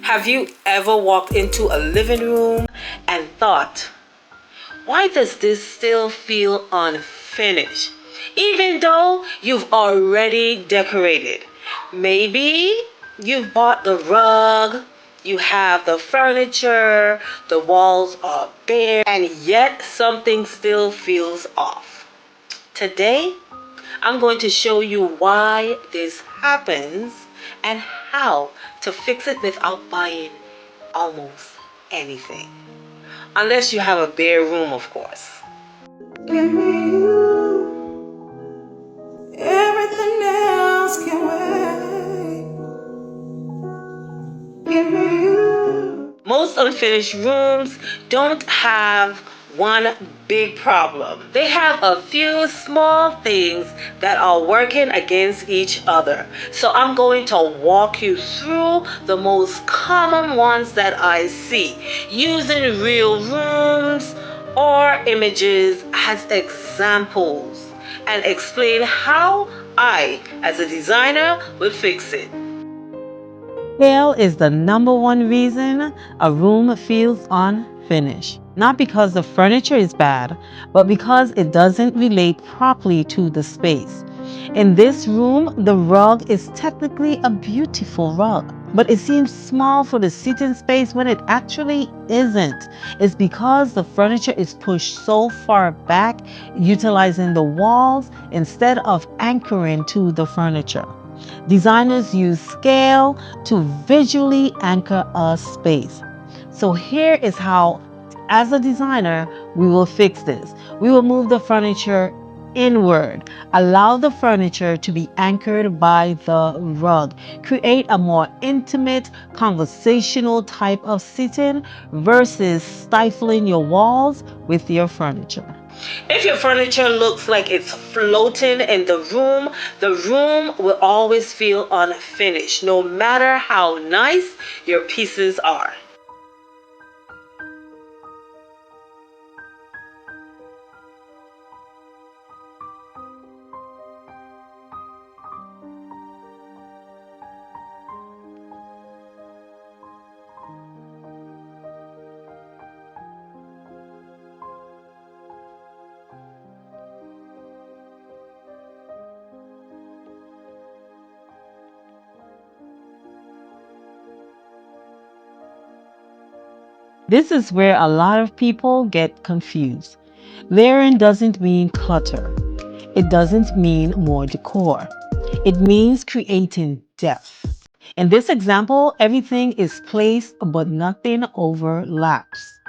Have you ever walked into a living room and thought, why does this still feel unfinished? Even though you've already decorated. Maybe you've bought the rug, you have the furniture, the walls are bare, and yet something still feels off. Today, I'm going to show you why this happens and how to fix it without buying almost anything. Unless you have a bare room, of course. Give me you. Everything else can wait. Give me you. Most unfinished rooms don't have one big problem. They have a few small things that are working against each other. So I'm going to walk you through the most common ones that I see, using real rooms or images as examples, and explain how I, as a designer, would fix it. Scale is the number one reason a room feels unfinished. Not because the furniture is bad, but because it doesn't relate properly to the space. In this room, the rug is technically a beautiful rug, but it seems small for the sitting space when it actually isn't. It's because the furniture is pushed so far back, utilizing the walls instead of anchoring to the furniture. Designers use scale to visually anchor a space. So here is how, as a designer, we will fix this. We will move the furniture inward. Allow the furniture to be anchored by the rug. Create a more intimate, conversational type of sitting versus stifling your walls with your furniture. If your furniture looks like it's floating in the room will always feel unfinished, no matter how nice your pieces are. This is where a lot of people get confused. Layering doesn't mean clutter. It doesn't mean more decor. It means creating depth. In this example, everything is placed but nothing overlaps.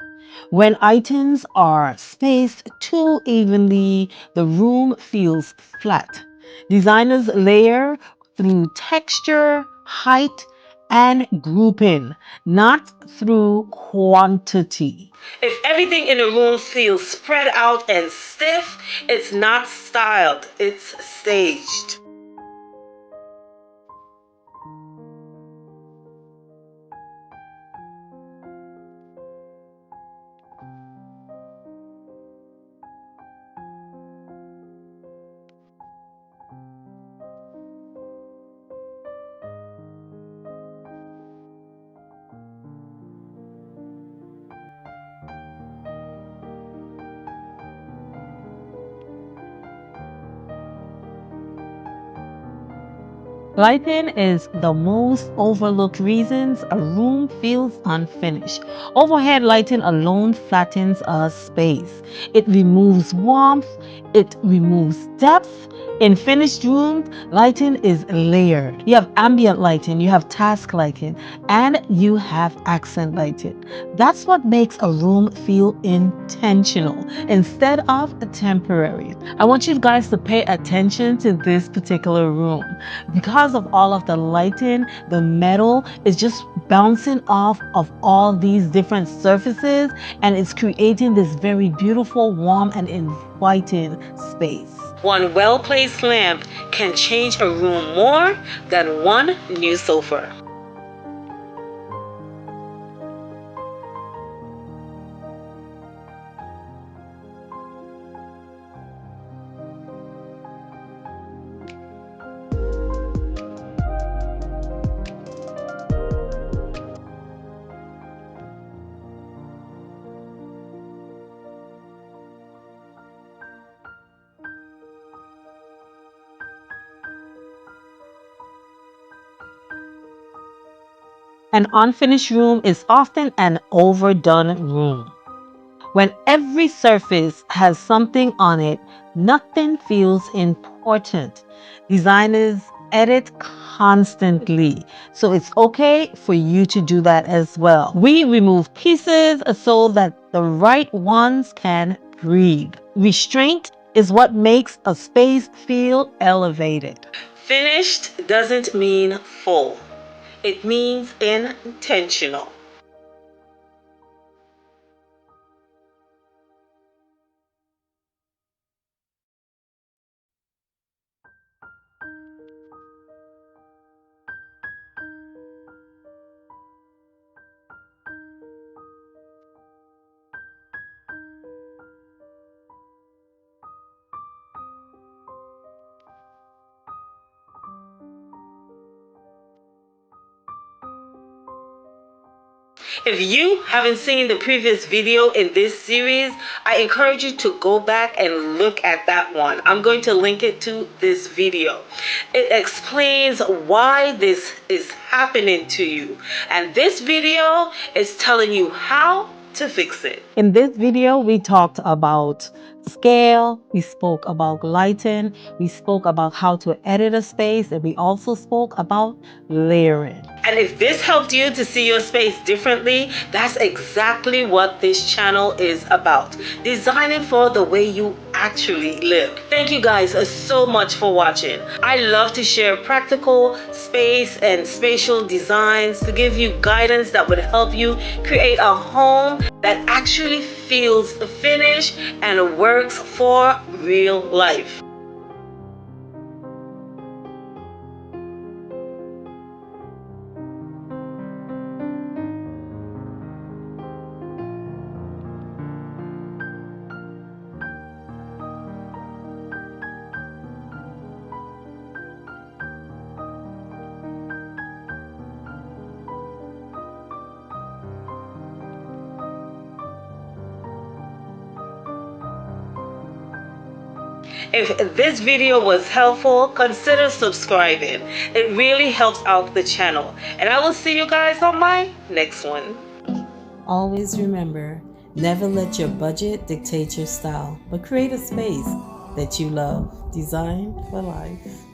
When items are spaced too evenly, the room feels flat. Designers layer through texture, height, and grouping, not through quantity. If everything in a room feels spread out and stiff, it's not styled, it's staged. Lighting is the most overlooked reasons a room feels unfinished. Overhead lighting alone flattens a space. It removes warmth, it removes depth. In finished rooms, lighting is layered. You have ambient lighting, you have task lighting, and you have accent lighting. That's what makes a room feel intentional instead of temporary. I want you guys to pay attention to this particular room. Because of all of the lighting, the metal is just bouncing off of all these different surfaces, and it's creating this very beautiful, warm, and inviting space. One well-placed lamp can change a room more than one new sofa. An unfinished room is often an overdone room. When every surface has something on it, nothing feels important. Designers edit constantly, so it's okay for you to do that as well. We remove pieces so that the right ones can breathe. Restraint is what makes a space feel elevated. Finished doesn't mean full. It means intentional. If you haven't seen the previous video in this series, I encourage you to go back and look at that one. I'm going to link it to this video. It explains why this is happening to you. And this video is telling you how to fix it. In this video, we talked about scale, we spoke about lighting, we spoke about how to edit a space, and we also spoke about layering. And if this helped you to see your space differently, that's exactly what this channel is about. Designing for the way you actually live. Thank you guys so much for watching. I love to share practical space and spatial designs to give you guidance that would help you create a home that actually feels finished and works for real life. If this video was helpful, consider subscribing. It really helps out the channel. And I will see you guys on my next one. Always remember, never let your budget dictate your style, but create a space that you love. Design for life.